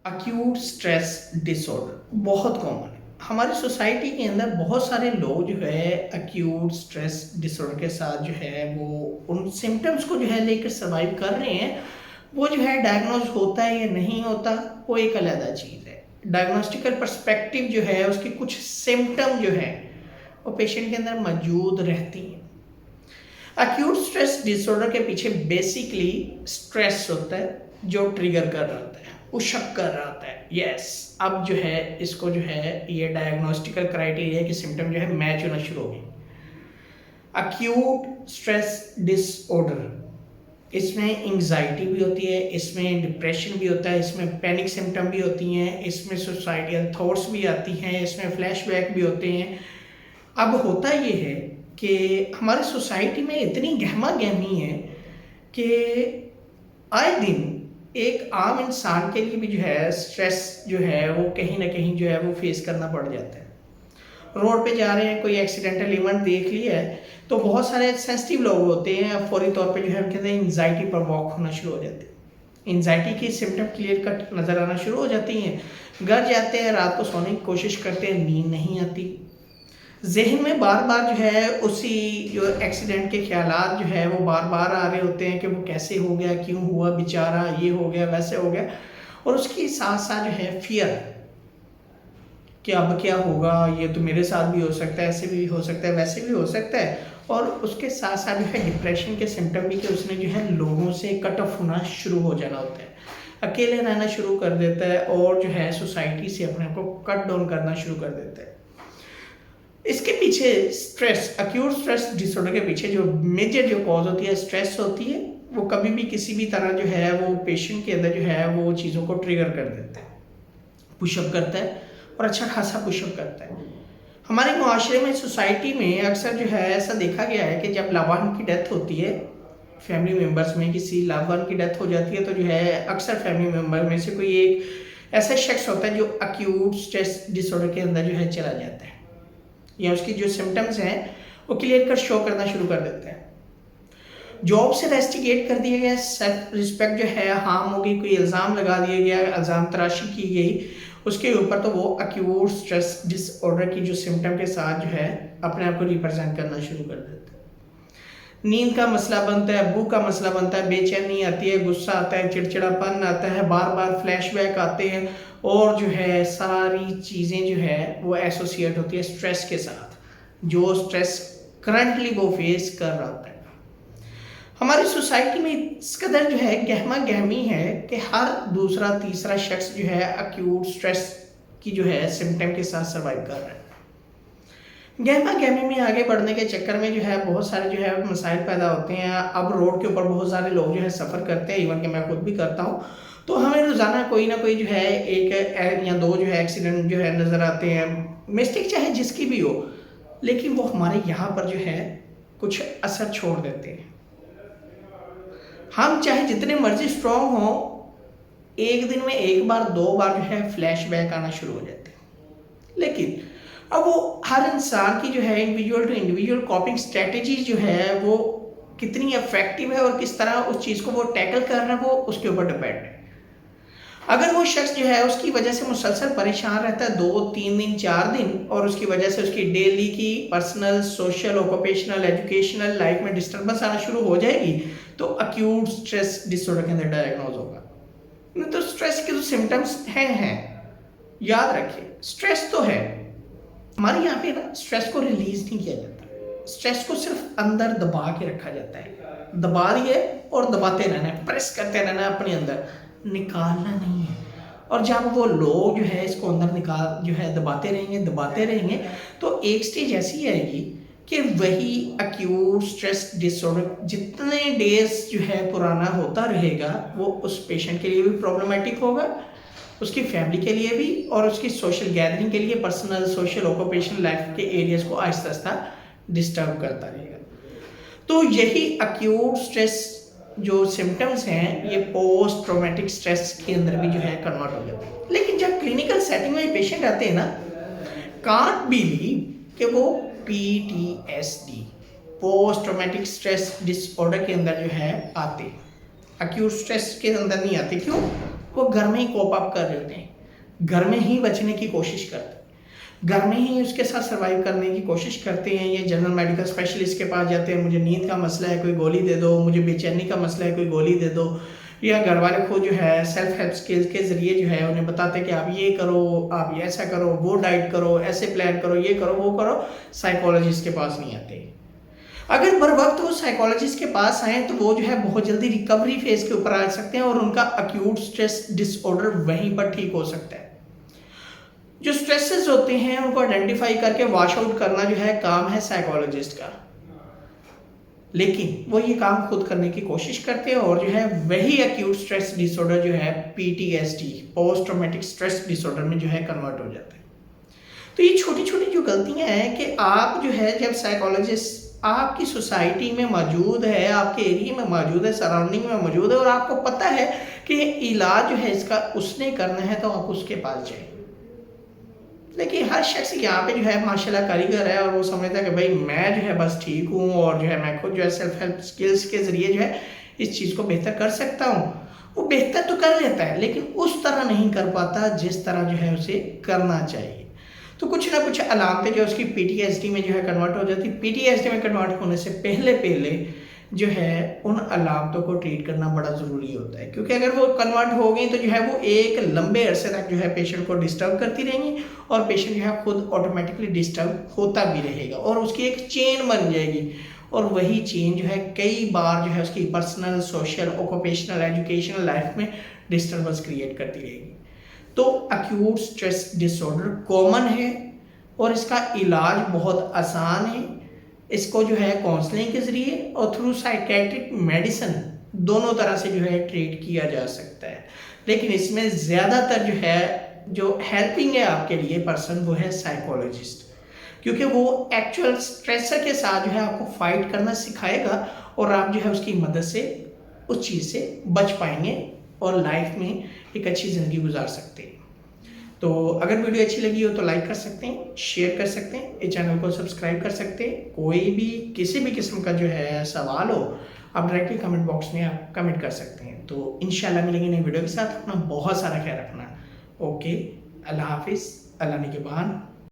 Acute stress disorder बहुत common है हमारी सोसाइटी के अंदर। बहुत सारे लोग जो है अक्यूट स्ट्रेस डिसऑर्डर के साथ जो है वो उन सिम्टम्स को जो है लेकर सर्वाइव कर रहे हैं। वो जो है डायग्नोज होता है या नहीं होता, वो एक अलग चीज़ है। डायग्नोस्टिकल पर्सपेक्टिव जो है उसकी कुछ सिम्टम जो है वो पेशेंट के अंदर मौजूद रहती हैं। अक्यूट स्ट्रेस डिसऑर्डर के पीछे बेसिकली स्ट्रेस होता है जो ट्रिगर कर रहा होता है, पुशअप कर रहा होता है। यस, अब जो है इसको जो है ये डायग्नोस्टिकल क्राइटेरिया की सिम्टम जो है मैच होना शुरू हो गई। अक्यूट स्ट्रेस डिसऑर्डर, इसमें एंग्जाइटी भी होती है, इसमें डिप्रेशन भी होता है, इसमें पैनिक सिम्टम भी होती हैं, इसमें सुसाइडियल थॉट्स भी आती हैं, इसमें फ्लैशबैक भी होते हैं। अब होता ये है कि हमारी सोसाइटी में इतनी गहमा गहमी है कि आए दिन एक आम इंसान के लिए भी जो है स्ट्रेस जो है वो कहीं ना कहीं जो है वो फेस करना पड़ जाता है। रोड पे जा रहे हैं, कोई एक्सीडेंटल इवेंट देख लिया है तो बहुत सारे सेंसिटिव लोग होते हैं, फौरी तौर पे जो है उनके अंदर एंग्जाइटी प्रवॉक होना शुरू हो जाती है। एंग्जाइटी की सिम्टम क्लियर कट नज़र आना शुरू हो जाती हैं। घर जाते हैं, रात को सोने की कोशिश करते हैं, नींद नहीं आती। जहन में बार बार जो है उसी जो एक्सीडेंट के ख्यालात जो है वो बार बार आ रहे होते हैं कि वो कैसे हो गया, क्यों हुआ, बेचारा ये हो गया, वैसे हो गया। और उसके साथ साथ जो है फियर कि अब क्या होगा, ये तो मेरे साथ भी हो सकता है, ऐसे भी हो सकता है, वैसे भी हो सकता है। और उसके साथ साथ जो है डिप्रेशन के सिम्टम भी कि उसने जो है लोगों से कट ऑफ होना शुरू हो जाना होता है, अकेले रहना शुरू कर देता है और जो है सोसाइटी से अपने आप को कट डाउन करना शुरू कर देता है। इसके पीछे स्ट्रेस, अक्यूट स्ट्रेस डिसऑर्डर के पीछे जो मेजर जो कॉज होती है स्ट्रेस होती है। वो कभी भी किसी भी तरह जो है वो पेशेंट के अंदर जो है वो चीज़ों को ट्रिगर कर देता है, पुशअप करता है और अच्छा खासा पुशअप करता है। हमारे मुआशरे में, सोसाइटी में अक्सर जो है ऐसा देखा गया है कि जब लव वन की डेथ होती है, फैमिली मेम्बर्स में किसी लव वन की डेथ हो जाती है तो जो है अक्सर फैमिली मेम्बर में से कोई एक ऐसा शख्स होता है जो अक्यूट स्ट्रेस डिसऑर्डर के अंदर जो है चला जाता है, या उसकी जो सिम्टम्स हैं वो क्लियर कट शो करना शुरू कर देते हैं। जॉब से रेस्टिकेट कर दिया गया, सेल्फ रिस्पेक्ट जो है हार्म हो गई, कोई इल्ज़ाम लगा दिया गया, इल्ज़ाम तराशी की गई उसके ऊपर, तो वो अक्यूट स्ट्रेस डिसऑर्डर की जो सिम्टम के साथ जो है अपने आप को रिप्रेजेंट करना शुरू कर देते हैं। नींद का मसला बनता है, भूख का मसला बनता है, बेचैनी आती है, गुस्सा आता है, चिड़चिड़ापन आता है, बार बार फ्लैशबैक आते हैं और जो है सारी चीज़ें जो है वो एसोसिएट होती है स्ट्रेस के साथ, जो स्ट्रेस करंटली वो फेस कर रहा होता है। हमारी सोसाइटी में इस कदर जो है गहमा गहमी है कि हर दूसरा तीसरा शख्स जो है अक्यूट स्ट्रेस की जो है सिम्टम के साथ सर्वाइव कर रहा है। गहमा गहमी में आगे बढ़ने के चक्कर में जो है बहुत सारे जो है मसाइल पैदा होते हैं। अब रोड के ऊपर बहुत सारे लोग जो है सफ़र करते हैं, इवन कि मैं खुद भी करता हूँ, तो हमें रोज़ाना कोई ना कोई जो है एक या दो जो है एक्सीडेंट जो है नज़र आते हैं, मिस्टेक चाहे जिसकी भी हो, लेकिन वो हमारे यहाँ पर जो है कुछ असर छोड़ देते हैं। हम चाहे जितने मर्जी स्ट्रॉन्ग हो, एक दिन में एक बार दो बार जो है फ्लैशबैक आना शुरू हो जाते हैं। लेकिन अब वो हर इंसान की जो है individual to individual coping strategy जो है वो कितनी इफेक्टिव है और किस तरह उस चीज़ को वो टैकल कर रहा है वो उसके ऊपर डिपेंड है। अगर वो शख्स जो है उसकी वजह से मुसलसल परेशान रहता है 2-3 दिन 4 दिन, और उसकी वजह से उसकी डेली की personal, social, occupational, educational life में डिस्टर्बेंस आना शुरू हो जाएगी, तो अक्यूट स्ट्रेस डिसऑर्डर के अंदर डायग्नोज होगा। नहीं तो स्ट्रेस के जो सिम्टम्स हैं याद रखिए, स्ट्रेस तो है हमारे यहाँ पे ना, स्ट्रेस को रिलीज नहीं किया जाता, स्ट्रेस को सिर्फ अंदर दबा के रखा जाता है। दबा दिए और दबाते रहना है, प्रेस करते रहना है अपने अंदर, निकालना नहीं है। और जब वो लोग जो है इसको अंदर निकाल जो है दबाते रहेंगे तो एक स्टेज ऐसी आएगी कि वही अक्यूट स्ट्रेस डिसऑर्डर जितने डेज जो है पुराना होता रहेगा वो उस पेशेंट के लिए भी प्रॉब्लमेटिक होगा, उसकी फैमिली के लिए भी, और उसकी सोशल गैदरिंग के लिए, पर्सनल, सोशल, ऑक्यूपेशनल लाइफ के एरियाज को आहिस्ता आहिस्ता डिस्टर्ब करता रहेगा। तो यही अक्यूट स्ट्रेस जो सिम्टम्स हैं ये पोस्ट ट्रॉमेटिक स्ट्रेस के अंदर भी जो है कन्वर्ट हो जाते हैं। लेकिन जब क्लिनिकल सेटिंग में पेशेंट आते हैं ना, कांट बिलीव कि वो PTSD, post traumatic stress disorder के अंदर जो है आते, अक्यूट स्ट्रेस के अंदर नहीं आते। क्यों? वो घर में ही कोप अप कर रहे होते हैं, घर में ही बचने की कोशिश करते हैं, घर में ही उसके साथ सर्वाइव करने की कोशिश करते हैं। ये जनरल मेडिकल स्पेशलिस्ट के पास जाते हैं, मुझे नींद का मसला है कोई गोली दे दो, मुझे बेचैनी का मसला है कोई गोली दे दो, या घर वाले खुद जो है सेल्फ हेल्प स्किल्स के ज़रिए जो है उन्हें बताते हैं कि आप ये करो, आप ये ऐसा करो, वो डाइट करो, ऐसे प्लान करो, ये करो, वो करो। साइकोलॉजिस्ट के पास नहीं आते। अगर बर वक्त वो साइकोलॉजिस्ट के पास आए तो वो जो है बहुत जल्दी रिकवरी फेज के ऊपर आ सकते हैं और उनका अक्यूट स्ट्रेस डिसऑर्डर वहीं पर ठीक हो सकता है। जो स्ट्रेसेस होते हैं उनको आइडेंटिफाई करके वॉश आउट करना जो है काम है साइकोलॉजिस्ट का, लेकिन वो ये काम खुद करने की कोशिश करते हैं और जो है वही एक्यूट स्ट्रेस डिसऑर्डर जो है PTSD, post traumatic stress disorder में जो है कन्वर्ट हो जाता है। तो ये छोटी छोटी जो गलतियां हैं कि आप जो है जब साइकोलॉजिस्ट आपकी सोसाइटी में मौजूद है, आपके एरिया में मौजूद है, सराउंडिंग में मौजूद है और आपको पता है कि इलाज जो है इसका उसने करना है तो आप उसके पास जाए। लेकिन हर शख्स यहाँ पे जो है माशाल्लाह कारीगर है और वो समझता है कि भाई मैं जो है बस ठीक हूँ और जो है मैं खुद जो है सेल्फ हेल्प स्किल्स के ज़रिए जो है इस चीज़ को बेहतर कर सकता हूँ। वो बेहतर तो कर लेता है लेकिन उस तरह नहीं कर पाता जिस तरह जो है उसे करना चाहिए। तो कुछ ना कुछ अलामतें जो उसकी PTSD में जो है कन्वर्ट हो जाती है। PTSD में कन्वर्ट होने से पहले जो है उन अलामतों को ट्रीट करना बड़ा ज़रूरी होता है, क्योंकि अगर वो कन्वर्ट हो गई तो जो है वो एक लंबे अरसे तक जो है पेशेंट को डिस्टर्ब करती रहेंगी और पेशेंट जो है खुद ऑटोमेटिकली डिस्टर्ब होता भी रहेगा और उसकी एक चेन बन जाएगी और वही चेन जो है कई बार जो है उसकी personal, social, occupational, educational life में डिस्टर्बेंस क्रिएट करती रहेगी। तो एक्यूट स्ट्रेस डिसऑर्डर कॉमन है और इसका इलाज बहुत आसान है। इसको जो है काउंसलिंग के ज़रिए और थ्रू साइकेट्रिक मेडिसिन दोनों तरह से जो है ट्रीट किया जा सकता है, लेकिन इसमें ज़्यादातर जो है जो हेल्पिंग है आपके लिए पर्सन वो है साइकोलॉजिस्ट, क्योंकि वो एक्चुअल स्ट्रेसर के साथ जो है आपको फाइट करना सिखाएगा और आप जो है उसकी मदद से उस चीज़ से बच पाएंगे और लाइफ में एक अच्छी ज़िंदगी गुजार सकते हैं। तो अगर वीडियो अच्छी लगी हो तो लाइक कर सकते हैं, शेयर कर सकते हैं, इस चैनल को सब्सक्राइब कर सकते हैं। कोई भी किसी भी किस्म का जो है सवाल हो आप डायरेक्टली कमेंट बॉक्स में आप कमेंट कर सकते हैं। तो इंशाल्लाह मिलेंगे नई वीडियो के साथ। अपना बहुत सारा ख्याल रखना। ओके, अल्लाह हाफिज़, अल्लाह निगहबान।